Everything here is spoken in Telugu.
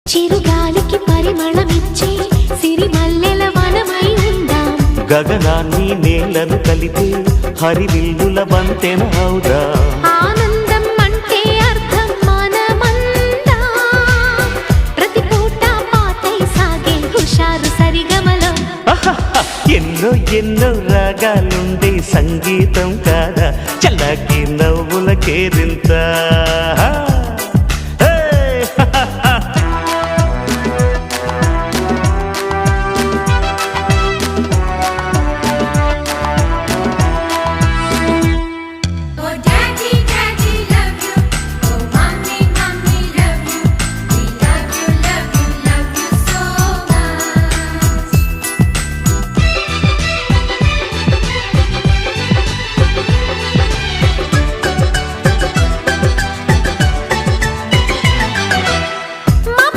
చిరుగాలికి పరిమళమిచ్చే సిరిమల్లెల వనమై ఉందాం. గగనాన్ని నేలను కలిపే హరివిల్లుల వంతెన అవుదాం. ఆనందం అంటే అర్థం మనమందా. ప్రతి పూట పాతై సాగే హుషారు సరిగమలో ఎన్నో ఎన్నో రాగాలుండే సంగీతం కాదా చల్లకి నవ్వుల కేరింత.